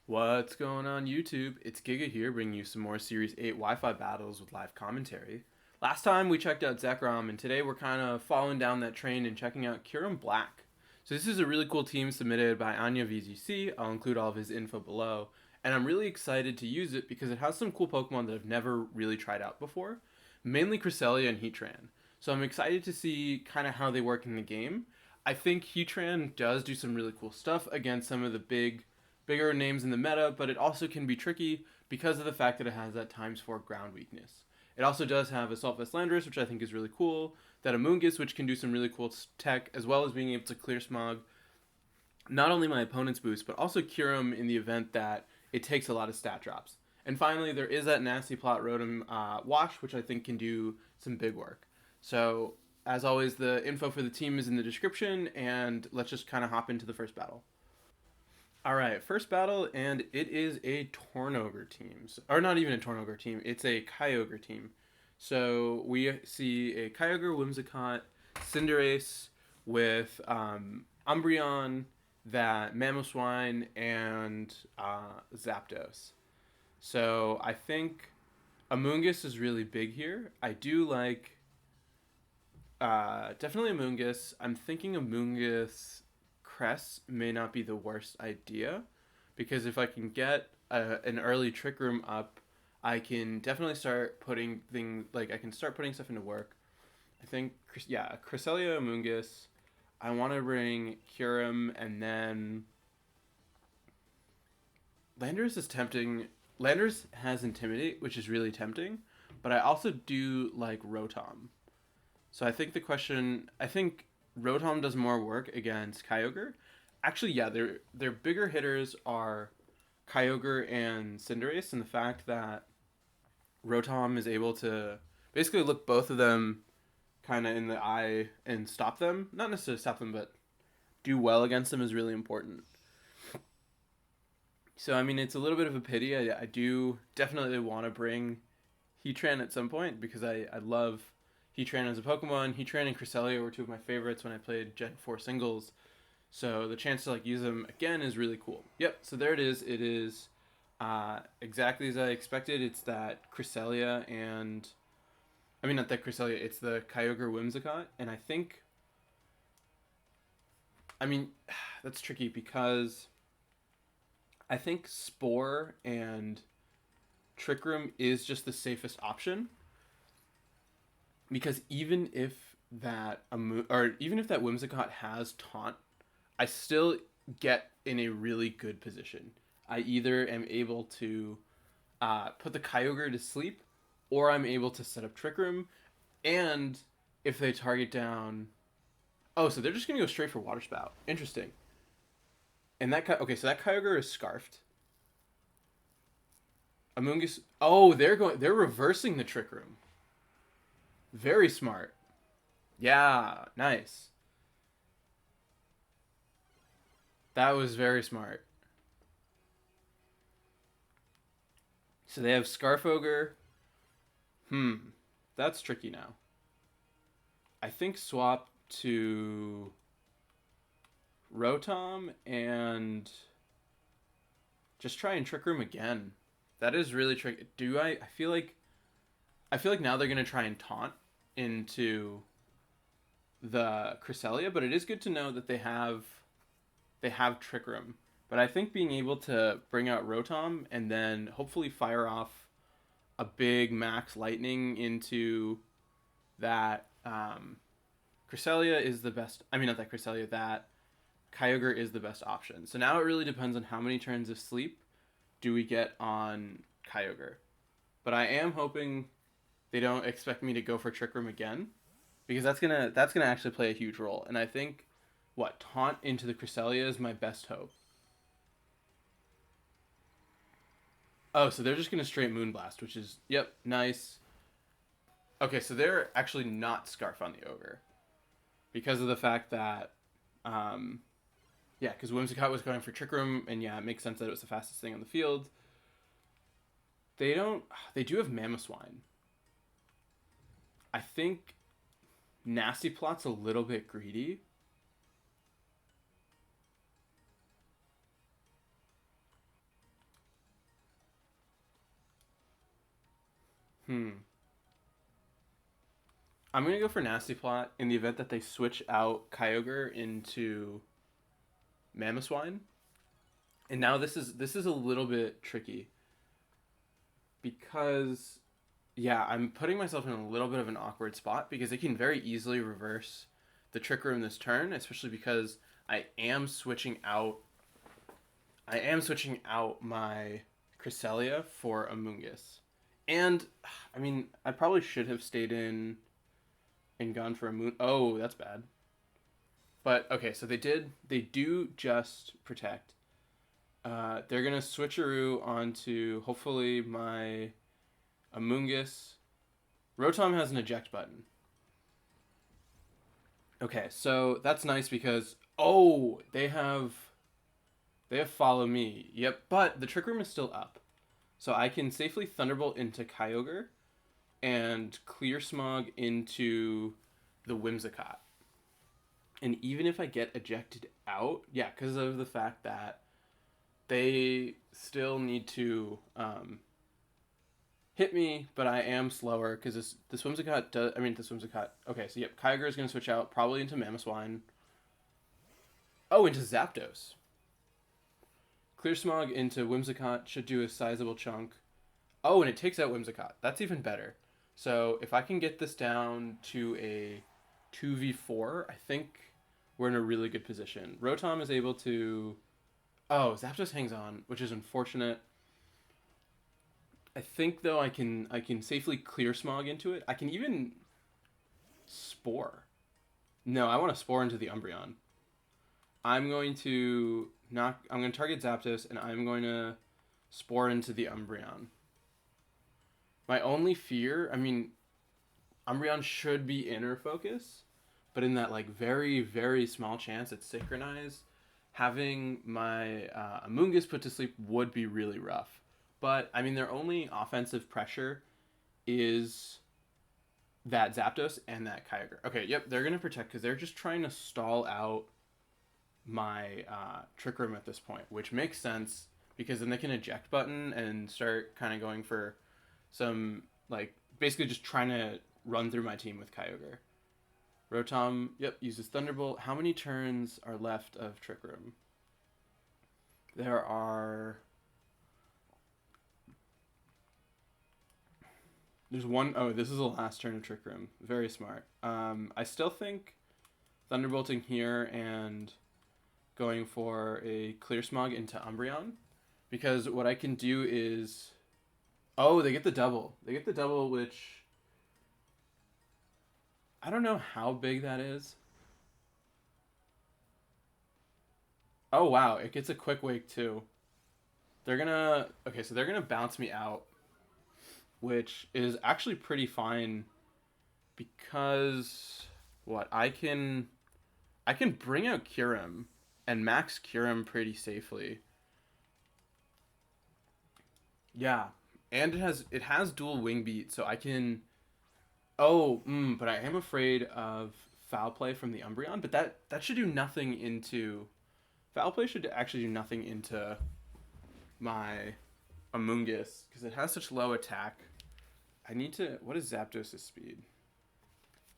What's going on YouTube? It's Giga here bringing you some more Series 8 Wi-Fi battles with live commentary. Last time we checked out Zekrom, and today we're kind of following down that train and checking out Kyurem-B. So this is a really cool team submitted by EnjeVGC. I'll include all of his info below. And I'm really excited to use it because it has some cool Pokemon that I've never really tried out before. Mainly Cresselia and Heatran. So I'm excited to see kind of how they work in the game. I think Heatran does do some really cool stuff against some of the bigger names in the meta, but it also can be tricky because of the fact that it has that ×4 ground weakness. It also does have Assault Vest Landorus, which I think is really cool, that Amoonguss, which can do some really cool tech, as well as being able to clear Smog not only my opponent's boost, but also Kyurem in the event that it takes a lot of stat drops. And finally, there is that nasty plot Rotom Wash, which I think can do some big work. So, as always, the info for the team is in the description, and let's just kind of hop into the first battle. Alright, first battle, and it is a Tornogre team. Or not even a Tornogre team, it's a Kyogre team. So we see a Kyogre, Whimsicott, Cinderace with Umbreon, that Mamoswine, and Zapdos. So I think Amoonguss is really big here. I do like definitely Amoonguss. I'm thinking Amoonguss Cress may not be the worst idea, because if I can get an early Trick Room up, I can definitely start putting I can start putting stuff into work. I think, yeah, Cresselia, Amoonguss. I want to bring Kyurem, and then Landorus is tempting. Landorus has Intimidate, which is really tempting, but I also do like Rotom. So I think Rotom does more work against Kyogre. Actually, yeah, their bigger hitters are Kyogre and Cinderace, and the fact that Rotom is able to basically look both of them kind of in the eye and stop them. Not necessarily stop them, but do well against them is really important. So, I mean, it's a little bit of a pity. I do definitely want to bring Heatran at some point because I love Heatran as a Pokemon. Heatran and Cresselia were two of my favorites when I played Gen 4 singles. So the chance to use them again is really cool. Yep, so there it is. It is exactly as I expected. It's that Cresselia and... I mean, not that Cresselia, it's the Kyogre Whimsicott. And I think... I mean, that's tricky because I think Spore and Trick Room is just the safest option. Because even if that Whimsicott has Taunt, I still get in a really good position. I either am able to put the Kyogre to sleep, or I'm able to set up Trick Room, and if they target down... Oh, so they're just going to go straight for Water Spout. Interesting. And okay, so that Kyogre is Scarfed. Amoonguss... Oh, they're reversing the Trick Room. Very smart. Yeah, nice. That was very smart. So they have Scarf Ogre. That's tricky now. I think swap to Rotom and just try and Trick Room again. That is really tricky. I feel like now they're going to try and taunt into the Cresselia, but it is good to know that they have Trick Room. But I think being able to bring out Rotom and then hopefully fire off a big max lightning into that Cresselia is the best. I mean, not that Cresselia, that Kyogre is the best option. So now it really depends on how many turns of sleep do we get on Kyogre. But I am hoping they don't expect me to go for Trick Room again, because that's gonna actually play a huge role. And I think Taunt into the Cresselia is my best hope. Oh, so they're just gonna straight Moonblast, which is, yep, nice. Okay, so they're actually not Scarf on the Ogre because of the fact that yeah, because Whimsicott was going for Trick Room, and yeah, it makes sense that it was the fastest thing on the field. They do have Mamoswine. I think Nasty Plot's a little bit greedy. Hmm. I'm gonna go for Nasty Plot in the event that they switch out Kyogre into Mamoswine. And now this is a little bit tricky because yeah, I'm putting myself in a little bit of an awkward spot because it can very easily reverse the Trick Room this turn, especially because I am switching out I am switching out my Cresselia for a Mungus. And I mean, I probably should have stayed in and gone for a moon. Oh, that's bad. But okay, so they do just protect. They're gonna switcheroo onto hopefully my Amoonguss. Rotom has an eject button. Okay, so that's nice because oh, they have follow me. Yep, but the Trick Room is still up. So I can safely Thunderbolt into Kyogre and Clear Smog into the Whimsicott. And even if I get ejected out, yeah, because of the fact that they still need to hit me, but I am slower because this Whimsicott does. I mean, this Whimsicott. Okay, so yep, Kyogre is going to switch out probably into Mamoswine. Oh, into Zapdos. Clear Smog into Whimsicott should do a sizable chunk. Oh, and it takes out Whimsicott. That's even better. So if I can get this down to a 2v4, I think we're in a really good position. Rotom is able to... Oh, Zapdos hangs on, which is unfortunate. I think, though, I can safely Clear Smog into it. I can even Spore. No, I want to Spore into the Umbreon. I'm going to target Zapdos, and I'm going to Spore into the Umbreon. My only fear, I mean, Umbreon should be inner focus, but in that like very, very small chance it's synchronized, having my Amoonguss put to sleep would be really rough. But I mean, their only offensive pressure is that Zapdos and that Kyogre. Okay, yep, they're gonna protect because they're just trying to stall out my Trick Room at this point, which makes sense because then they can eject button and start kind of going for some like basically just trying to run through my team with Kyogre. Rotom, yep, uses Thunderbolt. How many turns are left of Trick Room? There are... There's one... Oh, this is the last turn of Trick Room. Very smart. I still think Thunderbolting here and going for a Clear Smog into Umbreon. Because what I can do is... Oh, they get the double. They get the double, which... I don't know how big that is. Oh, wow. It gets a Quick Wake, too. They're gonna... Okay, so they're gonna bounce me out, which is actually pretty fine because... What? I can bring out Kyurem and max Kyurem pretty safely. Yeah. And it has dual Wing Beat, so I can... Oh, but I am afraid of Foul Play from the Umbreon, but that should do nothing into... Foul Play should actually do nothing into my Amoonguss, because it has such low attack. I need to... What is Zapdos' speed?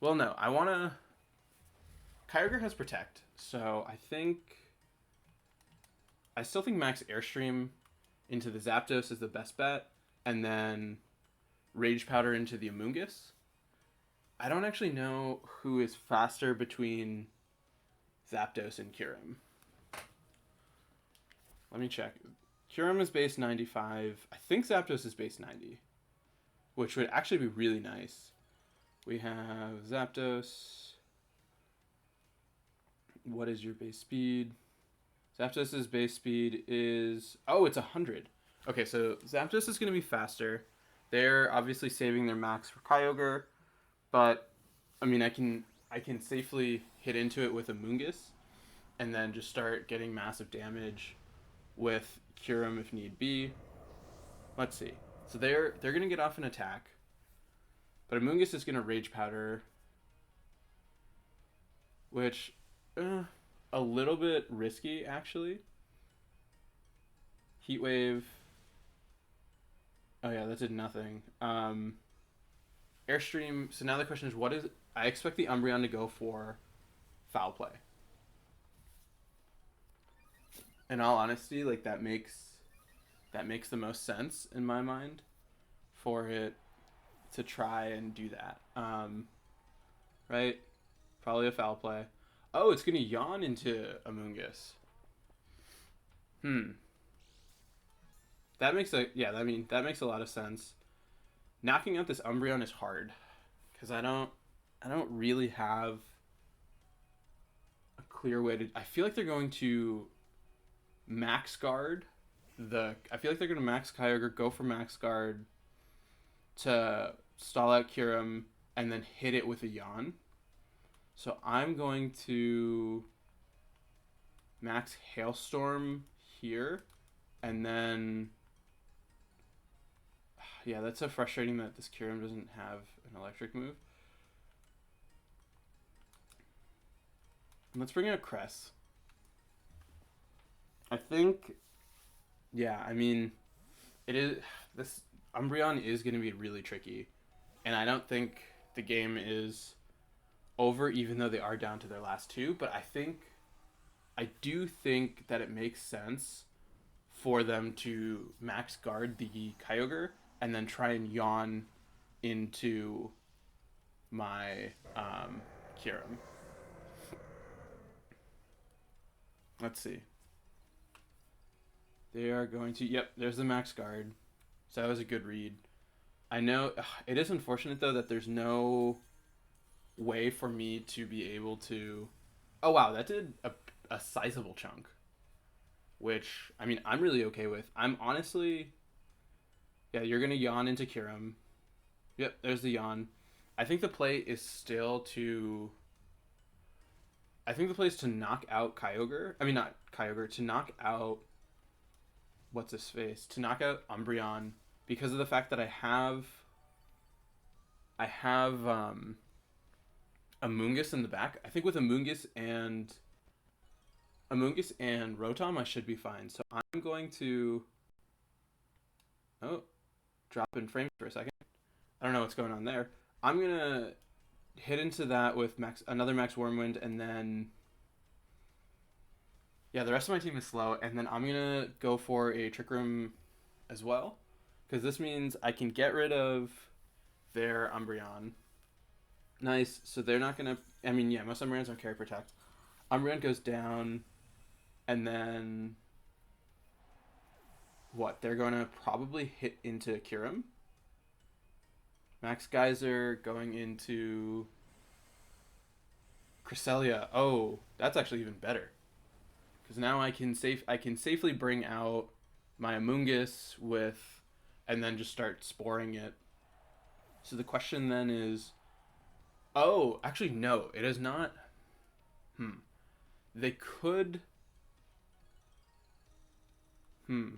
Well, no, I want to... Kyogre has Protect, so I still think Max Airstream into the Zapdos is the best bet, and then Rage Powder into the Amoonguss. I don't actually know who is faster between Zapdos and Kyurem. Let me check. Kyurem is base 95. I think Zapdos is base 90, which would actually be really nice. We have Zapdos. What is your base speed? Zapdos' base speed is... Oh, it's 100. Okay, so Zapdos is going to be faster. They're obviously saving their max for Kyogre. But, I mean, I can safely hit into it with a Amoonguss and then just start getting massive damage with Kyurem if need be. Let's see. So they're going to get off an attack. But Amoonguss is going to Rage Powder, which, a little bit risky, actually. Heat Wave. Oh, yeah, that did nothing. Airstream. So now the question is, what is? I expect the Umbreon to go for foul play. In all honesty, like that makes the most sense in my mind for it to try and do that. Right? Probably a foul play. Oh, it's gonna yawn into Amoonguss. That makes that makes a lot of sense. Knocking out this Umbreon is hard because I don't really have a clear way to. I feel like they're going to max guard I feel like they're going to max Kyogre, go for max guard to stall out Kyurem, and then hit it with a yawn. So I'm going to max Hailstorm here, and then yeah, that's so frustrating that this Kyurem doesn't have an electric move. Let's bring out Cress. I think, yeah, I mean, this Umbreon is going to be really tricky, and I don't think the game is over, even though they are down to their last two, but I do think that it makes sense for them to max guard the Kyogre and then try and yawn into my Kyurem. Let's see. They are going to... Yep, there's the max guard. So that was a good read. I know... It is unfortunate, though, that there's no way for me to be able to... Oh, wow, that did a sizable chunk. Which, I mean, I'm really okay with. I'm honestly... Yeah, you're going to yawn into Kyurem. Yep, there's the yawn. I think the play is still to... I think the play is to knock out Kyogre. I mean, not Kyogre. To knock out... What's his face? To knock out Umbreon. Because of the fact that I have Amoonguss in the back. I think with Amoonguss and Rotom, I should be fine. So I'm going to... Oh, drop in frames for a second. I don't know what's going on there. I'm going to hit into that with another Max Wormwind, and then... Yeah, the rest of my team is slow, and then I'm going to go for a Trick Room as well. Because this means I can get rid of their Umbreon. Nice. So they're not going to... I mean, yeah, most Umbreons don't carry Protect. Umbreon goes down, and then... What? They're going to probably hit into Kyurem. Max Geyser going into... Cresselia. Oh, that's actually even better. Because now I can safely bring out my Amoonguss with... And then just start sporing it. So the question then is... Oh, actually, no. It is not... They could... The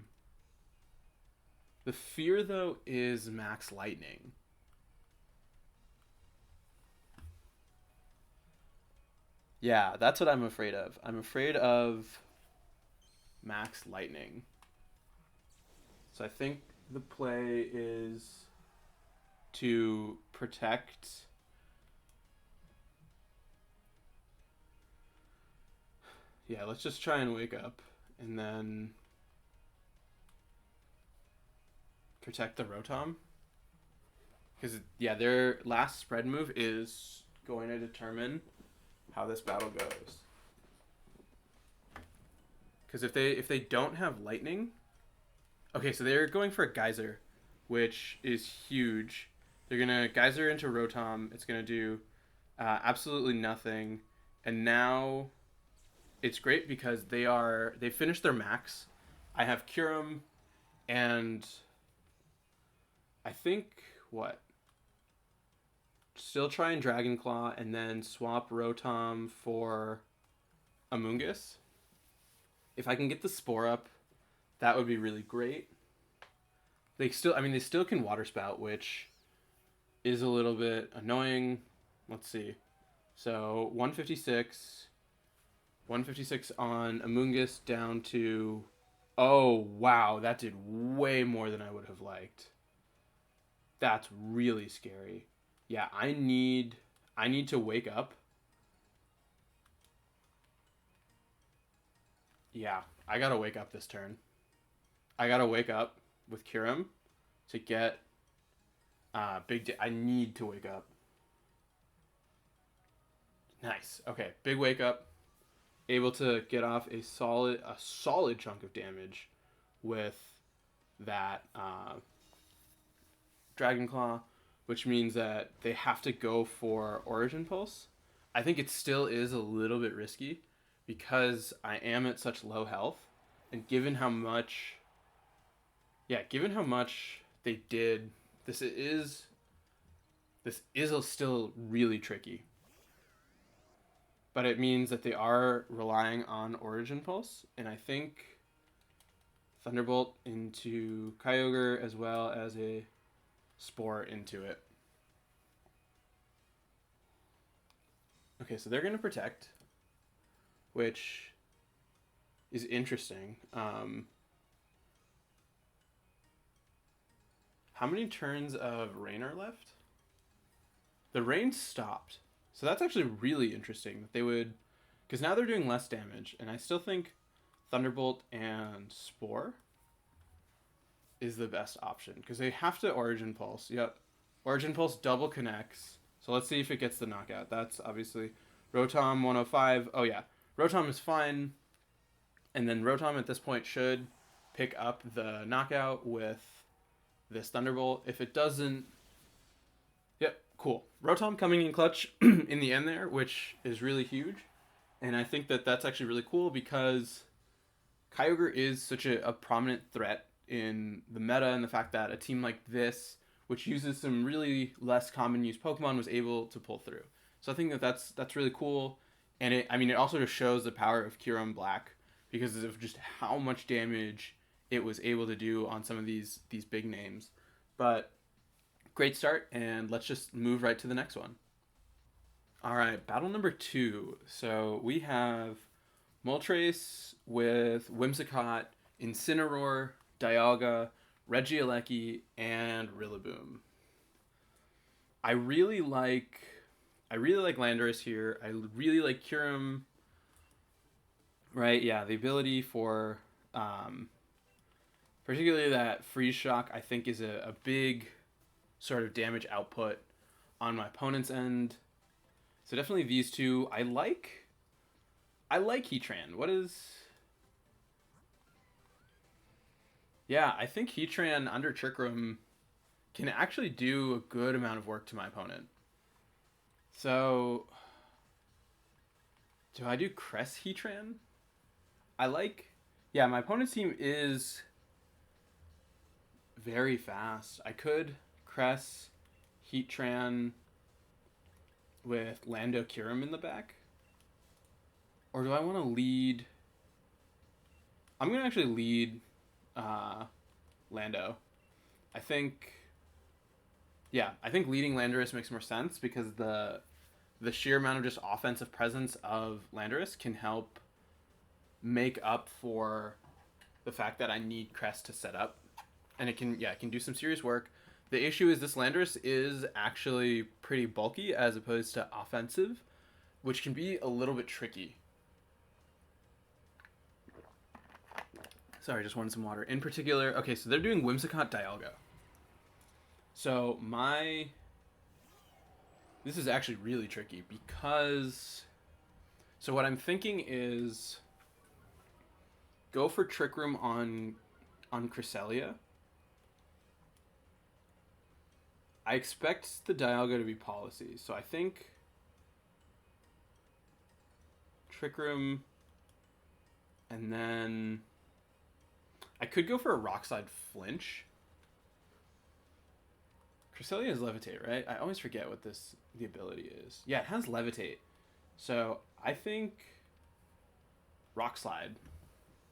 fear, though, is Max Lightning. Yeah, that's what I'm afraid of. I'm afraid of Max Lightning. So I think the play is to protect... Yeah, let's just try and wake up and then protect the Rotom. Because, yeah, their last spread move is going to determine how this battle goes. Because if they don't have Lightning... Okay, so they're going for a Geyser, which is huge. They're going to Geyser into Rotom. It's going to do absolutely nothing. And now it's great because they finished their max. I have Kyurem, and I think, what? Still try and Dragon Claw, and then swap Rotom for Amoonguss. If I can get the Spore up, that would be really great. They still can Water Spout, which is a little bit annoying. Let's see. So 156 on Amoonguss down to... Oh, wow, that did way more than I would have liked. That's really scary. Yeah, I need to wake up. Yeah, I gotta wake up this turn. I gotta wake up with Kyurem to get I need to wake up. Nice. Okay, big wake up. Able to get off a solid chunk of damage with that Dragon Claw, which means that they have to go for Origin Pulse. I think it still is a little bit risky because I am at such low health, and given how much they did, this is still really tricky. But it means that they are relying on Origin Pulse, and I think Thunderbolt into Kyogre as well as a Spore into it. Okay, so they're going to protect, which is interesting. How many turns of rain are left? The rain stopped. So that's actually really interesting that they would, because now they're doing less damage, and I still think Thunderbolt and Spore is the best option because they have to Origin Pulse. Yep, Origin Pulse double connects. So let's see if it gets the knockout. That's obviously Rotom 105. Oh yeah, Rotom is fine, and then Rotom at this point should pick up the knockout with this Thunderbolt. If it doesn't, yep, cool. Rotom coming in clutch in the end there, which is really huge. And I think that that's actually really cool because Kyogre is such a prominent threat in the meta, and the fact that a team like this, which uses some really less common use Pokemon, was able to pull through. So I think that that's really cool. And it also just shows the power of Kyurem Black because of just how much damage it was able to do on some of these big names. But great start, and let's just move right to the next one. All right, battle number 2. So we have Moltres with Whimsicott, Incineroar, Dialga, Regieleki, and Rillaboom. I really like Landorus here. I really like Kyurem. Right, yeah, the ability for particularly that Freeze Shock, I think is a big sort of damage output on my opponent's end. So definitely these two. I like Heatran. What is... Yeah, I think Heatran under Trick Room can actually do a good amount of work to my opponent. So, do I do Cress Heatran? Yeah, my opponent's team is very fast. I could Cress Heatran with Lando Kyurem in the back. Or do I want to lead... I'm going to actually lead Lando. I think leading Landorus makes more sense because the sheer amount of just offensive presence of Landorus can help make up for the fact that I need Crest to set up. And it can do some serious work. The issue is this Landorus is actually pretty bulky as opposed to offensive, which can be a little bit tricky. Sorry, just wanted some water. In particular, okay, so they're doing Whimsicott Dialga. So this is actually really tricky because... So what I'm thinking is go for Trick Room on Cresselia. I expect the Dialga to be Policy, so I think Trick Room, and then I could go for a Rock Slide Flinch. Cresselia has Levitate, right? I always forget what the ability is. Yeah, it has Levitate. So I think Rock Slide,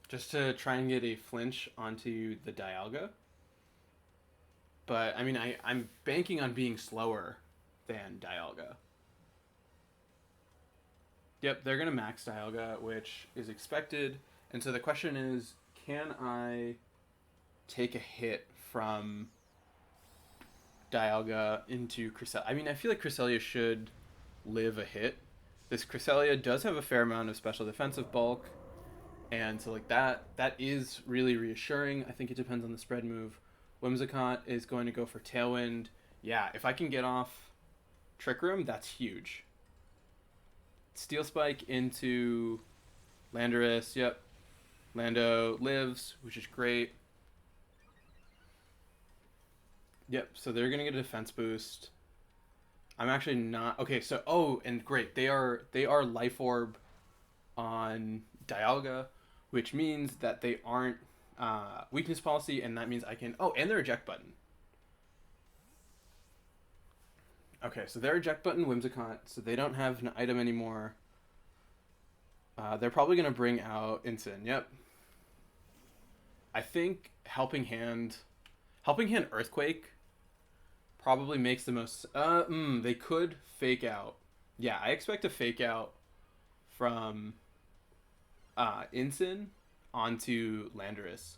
just to try and get a flinch onto the Dialga. But, I mean, I'm banking on being slower than Dialga. Yep, they're going to max Dialga, which is expected. And so the question is, can I take a hit from Dialga into Cresselia. I mean, I feel like Cresselia should live a hit. This Cresselia does have a fair amount of special defensive bulk, and so like that is really reassuring. I think it depends on the spread move. Whimsicott is going to go for Tailwind. Yeah, if I can get off Trick Room, that's huge. Steel Spike into Landorus. Yep. Lando lives, which is great. Yep, so they're going to get a defense boost. I'm actually not... Okay, so... Oh, and great. They are Life Orb on Dialga, which means that they aren't weakness policy, and that means I can... Oh, and their eject button. Okay, so their eject button, Whimsicott, so they don't have an item anymore. They're probably going to bring out Incin. Yep. I think Helping Hand Earthquake probably makes the most... they could fake out. Yeah, I expect a fake out from Incin onto Landorus,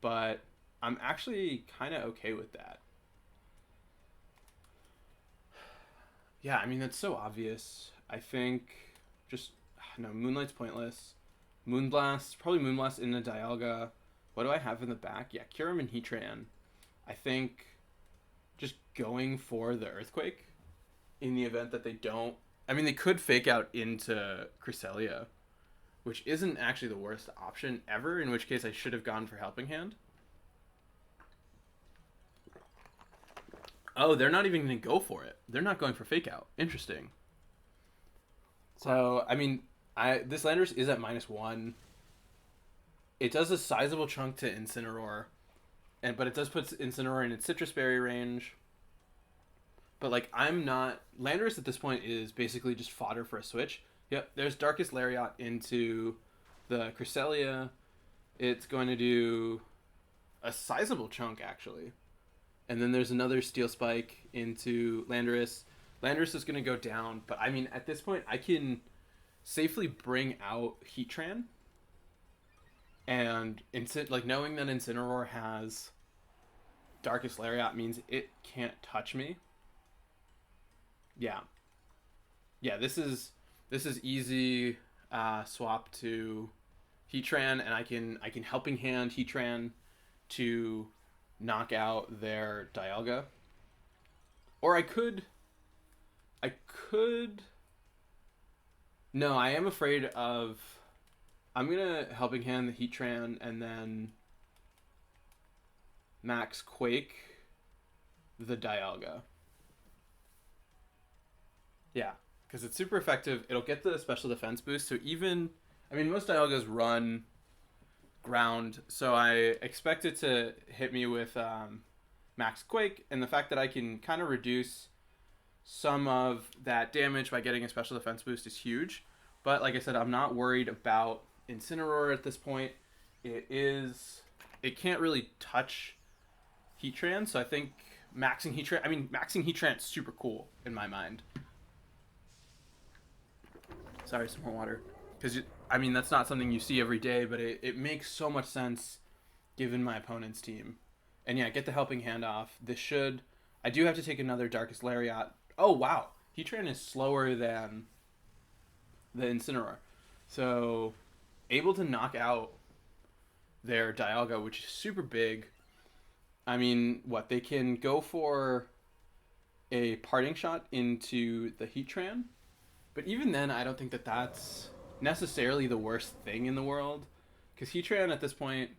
but I'm actually kind of okay with that. Yeah, I mean, that's so obvious. I think just... No, Moonlight's pointless. Moonblast, probably Moonblast in the Dialga. What do I have in the back? Yeah, Kyurem and Heatran. I think just going for the Earthquake in the event that they don't... I mean, they could fake out into Cresselia, which isn't actually the worst option ever, in which case I should have gone for Helping Hand. Oh, they're not even going to go for it. They're not going for fake out. Interesting. So, I mean, this Landorus is at -1. It does a sizable chunk to Incineroar, but it does put Incineroar in its Citrus Berry range. But, like, I'm not... Landorus at this point is basically just fodder for a switch. Yep, there's Darkest Lariat into the Cresselia. It's going to do a sizable chunk, actually. And then there's another Steel Spike into Landorus. Landorus is going to go down, but, I mean, at this point, I can safely bring out Heatran. And like knowing that Incineroar has Darkest Lariat means it can't touch me. Yeah. Yeah, this is easy swap to Heatran, and I can Helping Hand Heatran to knock out their Dialga. Or I could No, I am afraid of... I'm going to Helping Hand the Heatran and then Max Quake the Dialga. Yeah, because it's super effective. It'll get the special defense boost. So even... I mean, most Dialgas run ground, so I expect it to hit me with Max Quake, and the fact that I can kind of reduce some of that damage by getting a special defense boost is huge. But like I said, I'm not worried about Incineroar at this point. It can't really touch Heatran, so I think maxing Heatran is super cool in my mind. Sorry, some more water. Because, I mean, that's not something you see every day, but it makes so much sense given my opponent's team. And yeah, get the Helping Hand off. I do have to take another Darkest Lariat. Oh, wow. Heatran is slower than the Incineroar. So, able to knock out their Dialga, which is super big. I mean, they can go for a Parting Shot into the Heatran. But even then, I don't think that that's necessarily the worst thing in the world. Because Heatran at this point...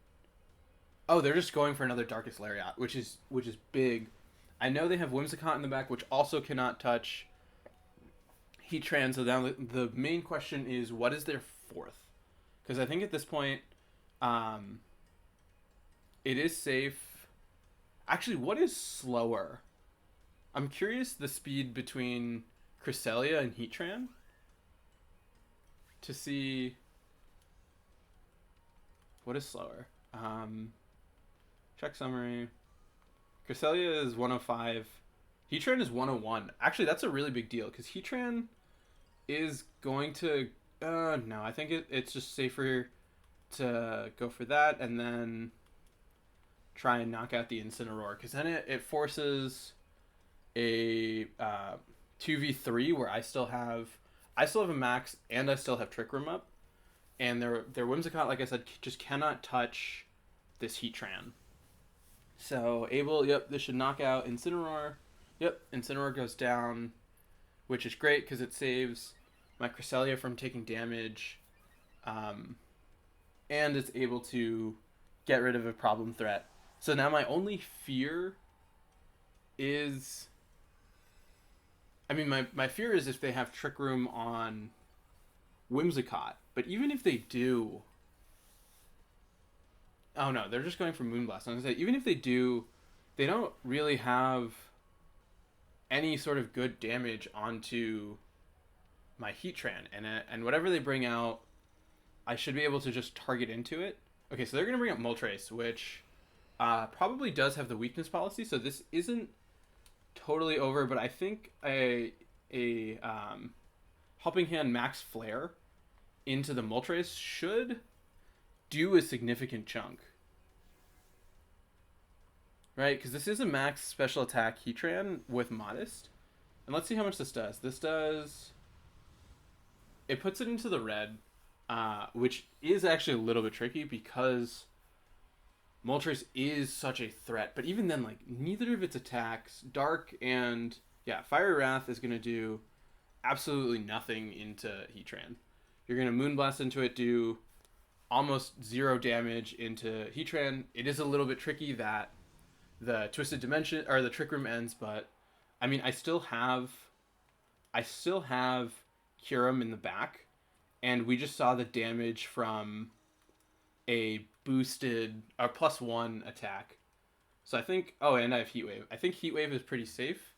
Oh, they're just going for another Darkest Lariat, which is big. I know they have Whimsicott in the back, which also cannot touch Heatran. So now the main question is, what is their fourth? Because I think at this point, it is safe. Actually, what is slower? I'm curious the speed between Cresselia and Heatran to see what is slower. Check summary. Cresselia is 105. Heatran is 101. Actually, that's a really big deal because Heatran is going to... no, I think it's just safer to go for that and then try and knock out the Incineroar, because then it forces a 2v3 where I still have a max and I still have Trick Room up, and their Whimsicott, like I said, just cannot touch this Heatran. So able, yep, this should knock out Incineroar. Yep, Incineroar goes down, which is great because it saves my Cresselia from taking damage, and it's able to get rid of a problem threat. So now my only fear is, I mean, my fear is if they have Trick Room on Whimsicott. But even if they do, oh no, they're just going for Moonblast. I was gonna say, even if they do, they don't really have any sort of good damage onto my Heatran, and whatever they bring out, I should be able to just target into it. Okay, so they're gonna bring up Moltres, which probably does have the weakness policy, so this isn't totally over. But I think a Helping Hand Max Flare into the Moltres should do a significant chunk. Right, because this is a max special attack Heatran with Modest. And let's see how much this does. This does... It puts it into the red, which is actually a little bit tricky because Moltres is such a threat. But even then, like, neither of its attacks, Dark and... Yeah, Fiery Wrath is going to do absolutely nothing into Heatran. You're going to Moonblast into it, do almost 0 damage into Heatran. It is a little bit tricky that the Twisted Dimension or the Trick Room ends, but I mean, I still have Kyurem in the back, and we just saw the damage from a boosted or +1 attack. So I think, oh, and I have Heat Wave. I think Heat Wave is pretty safe.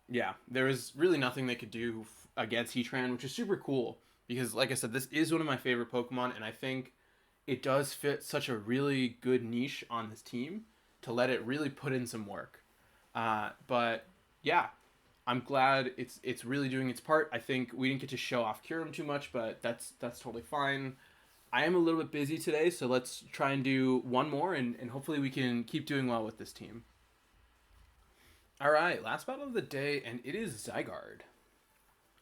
Yeah, there was really nothing they could do against Heatran, which is super cool because, like I said, this is one of my favorite Pokemon, and I think it does fit such a really good niche on this team to let it really put in some work. But yeah, I'm glad it's really doing its part. I think we didn't get to show off Kyurem too much, but that's totally fine. I am a little bit busy today, so let's try and do one more, and hopefully we can keep doing well with this team. All right, last battle of the day, and it is Zygarde.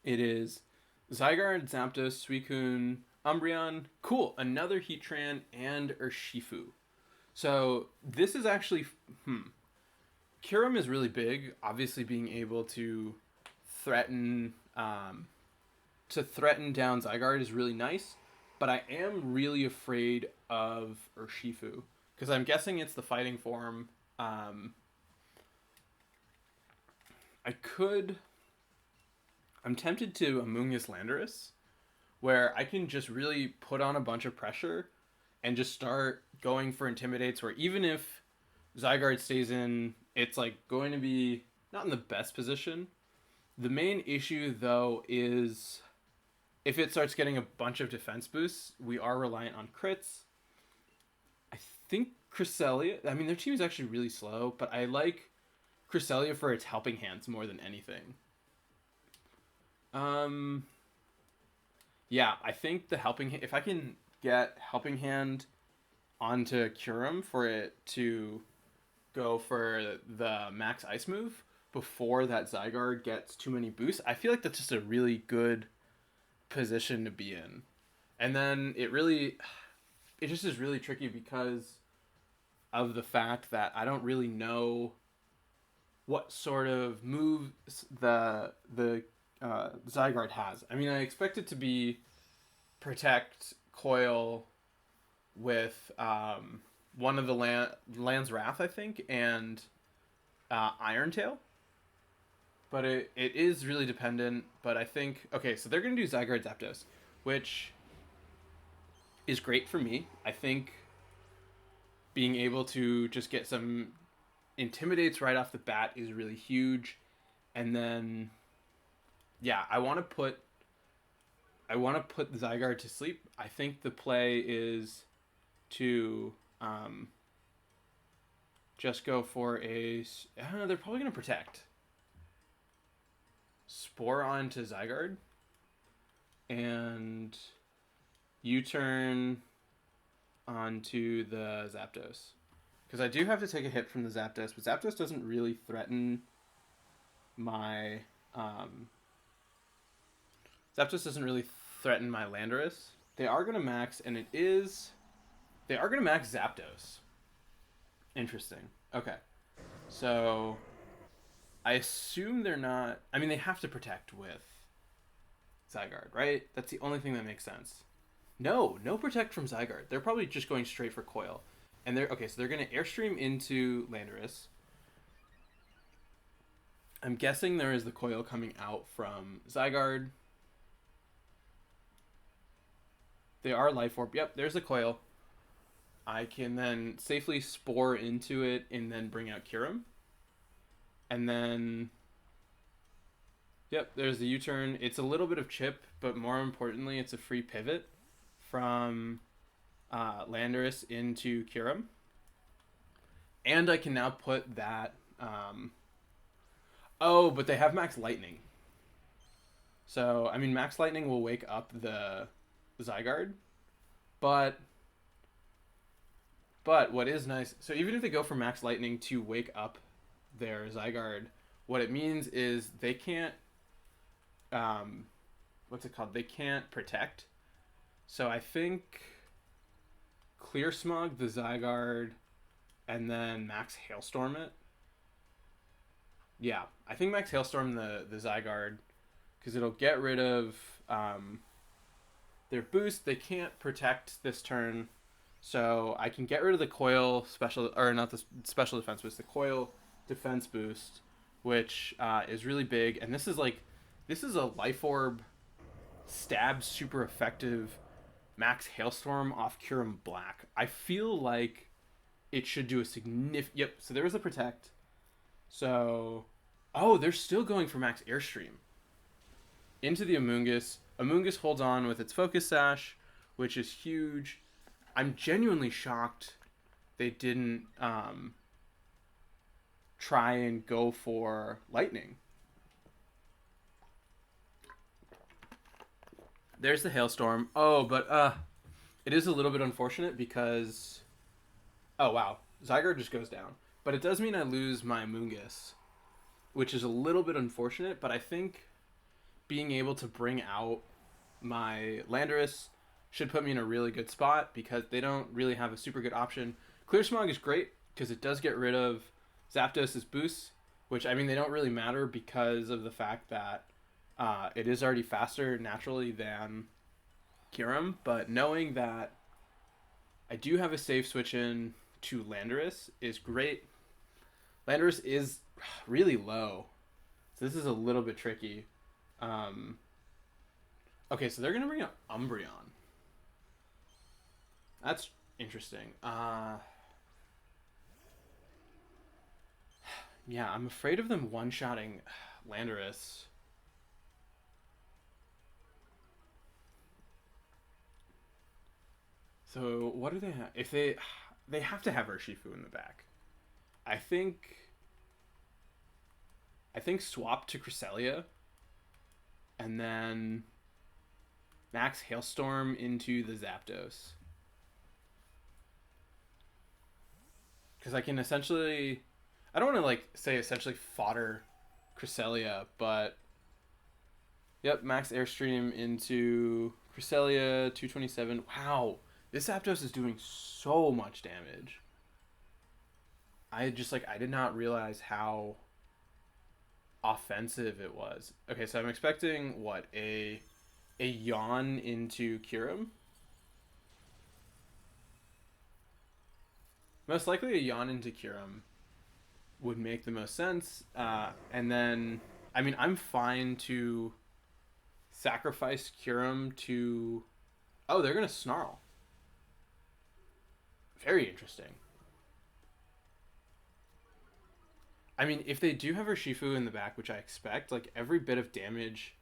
It is Zygarde, Zapdos, Suicune, Umbreon. Cool, another Heatran and Urshifu. So this is actually, Kyurem is really big. Obviously, being able to threaten down Zygarde is really nice. But I am really afraid of Urshifu because I'm guessing it's the fighting form. I'm tempted to Amoonguss Landorus, where I can just really put on a bunch of pressure and just start going for Intimidates, where even if Zygarde stays in, it's like going to be not in the best position. The main issue, though, is if it starts getting a bunch of defense boosts, we are reliant on crits. I think Cresselia, I mean, their team is actually really slow, but I like Cresselia for its Helping Hands more than anything. Yeah, I think the Helping Hand, if I can get Helping Hand onto Kyurem for it to go for the max ice move before that Zygarde gets too many boosts, I feel like that's just a really good position to be in. And then it just is really tricky because of the fact that I don't really know what sort of moves the Zygarde has. I mean, I expect it to be Protect, Coil with one of the Land's Wrath, I think, and Iron Tail. But it is really dependent. But I think, okay, so they're going to do Zygarde Zapdos, which is great for me. I think being able to just get some Intimidates right off the bat is really huge. And then, yeah, I want to put Zygarde to sleep. I think the play is to just go for I don't know, they're probably going to Protect. Spore onto Zygarde. And U-turn onto the Zapdos. Because I do have to take a hit from the Zapdos, but Zapdos doesn't really threaten my... Zapdos doesn't really threaten my Landorus. They are going to max, and it is... They are going to max Zapdos. Interesting. Okay. So, I assume they're not... I mean, they have to protect with Zygarde, right? That's the only thing that makes sense. No protect from Zygarde. They're probably just going straight for Coil. And they're... Okay, so they're going to Airstream into Landorus. I'm guessing there is the Coil coming out from Zygarde. They are Life Orb. Yep, there's the Coil. I can then safely Spore into it and then bring out Kyurem. And then... Yep, there's the U-turn. It's a little bit of chip, but more importantly, it's a free pivot from Landorus into Kyurem. And I can now put that... Oh, but they have Max Lightning. So, I mean, Max Lightning will wake up the Zygarde. But what is nice... So even if they go for Max Lightning to wake up their Zygarde, what it means is they can't... what's it called? They can't protect. So I think Clear Smog the Zygarde and then Max Hailstorm it. Yeah, I think Max Hailstorm the Zygarde because it'll get rid of their boost. They can't protect this turn, so I can get rid of the Coil special, or not the special defense boost, the Coil defense boost, which is really big. And this is a Life Orb stab super effective Max Hailstorm off Kyurem Black. I feel like it should do a significant... Yep, so there was a protect. So... Oh, they're still going for Max Airstream. Into the Amoonguss. Amoonguss holds on with its Focus Sash, which is huge. I'm genuinely shocked they didn't try and go for Lightning. There's the Hailstorm. Oh, but it is a little bit unfortunate because... Oh, wow. Zygarde just goes down. But it does mean I lose my Amoonguss, which is a little bit unfortunate, but I think being able to bring out my Landorus should put me in a really good spot because they don't really have a super good option. Clear Smog is great because it does get rid of Zapdos' boosts, which, I mean, they don't really matter because of the fact that it is already faster naturally than Kyurem, but knowing that I do have a safe switch in to Landorus is great. Landorus is really low, so this is a little bit tricky. Okay, so they're going to bring out Umbreon. That's interesting. Yeah, I'm afraid of them one-shotting Landorus. So what do they have? If they have to have Urshifu in the back. I think swap to Cresselia and then Max Hailstorm into the Zapdos. Because I can essentially... I don't want to say essentially fodder Cresselia, but... Yep, Max Airstream into Cresselia, 227. Wow, this Zapdos is doing so much damage. I did not realize how offensive it was. Okay, so I'm expecting, what, a yawn into Kyurem? Most likely a yawn into Kyurem would make the most sense. And then, I mean, I'm fine to sacrifice Kyurem to... Oh, they're going to Snarl. Very interesting. I mean, if they do have Urshifu in the back, which I expect, every bit of damage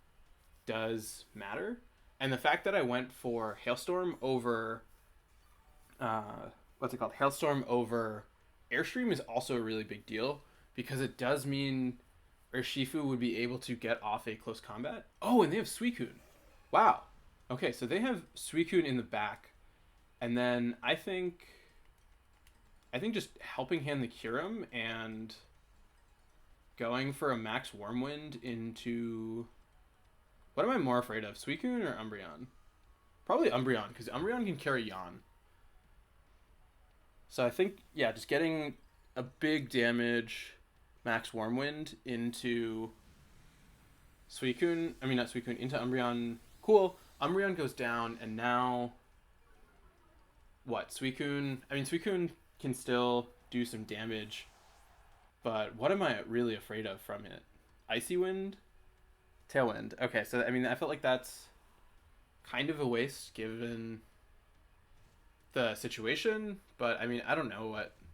does matter. And the fact that I went for Hailstorm over... what's it called? Hailstorm over Airstream is also a really big deal because it does mean Urshifu would be able to get off a close combat. Oh, and they have Suicune. Wow. Okay, so they have Suicune in the back. And then I think I think just helping hand the Kyurem and going for a max Wormwind into... What am I more afraid of, Suicune or Umbreon? Probably Umbreon, because Umbreon can carry Yawn. So I think, yeah, just getting a big damage max Wormwind into Suicune, I mean not Suicune, into Umbreon. Cool. Umbreon goes down, and now what? Suicune, I mean Suicune can still do some damage, but what am I really afraid of from it? Icy Wind? Tailwind. Okay, so I mean I felt like that's kind of a waste given the situation, but I mean I don't know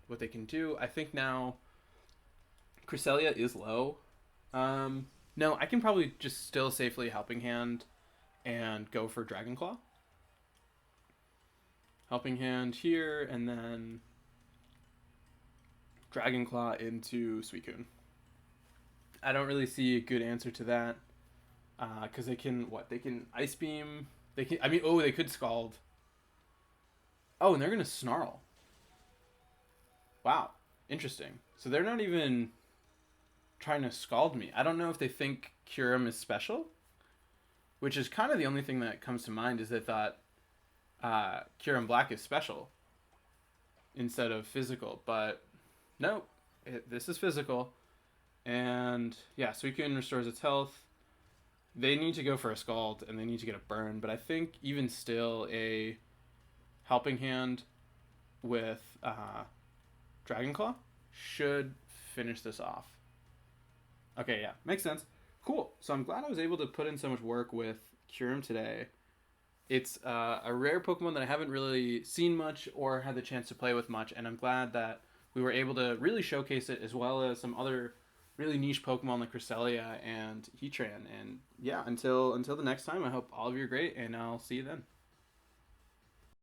what they can do. I think now Cresselia is low. No, I can probably just still safely Helping Hand and go for Dragon Claw. Helping Hand here, and then Dragon Claw into Suicune. I don't really see a good answer to that. Because they can, what? They can Ice Beam. They can, I mean, oh, they could Scald. Oh, and they're going to Snarl. Wow. Interesting. So they're not even trying to Scald me. I don't know if they think Kyurem is special, which is kind of the only thing that comes to mind is they thought Kyurem Black is special instead of physical. But no, this is physical. And yeah, Suicune restores its health. They need to go for a Scald, and they need to get a burn. But I think even still a Helping Hand with Dragon Claw should finish this off. Okay, yeah, makes sense. Cool. So I'm glad I was able to put in so much work with Kyurem today. It's a rare Pokemon that I haven't really seen much or had the chance to play with much, and I'm glad that we were able to really showcase it as well as some other really niche Pokemon like Cresselia and Heatran. And yeah, until the next time, I hope all of you are great, and I'll see you then.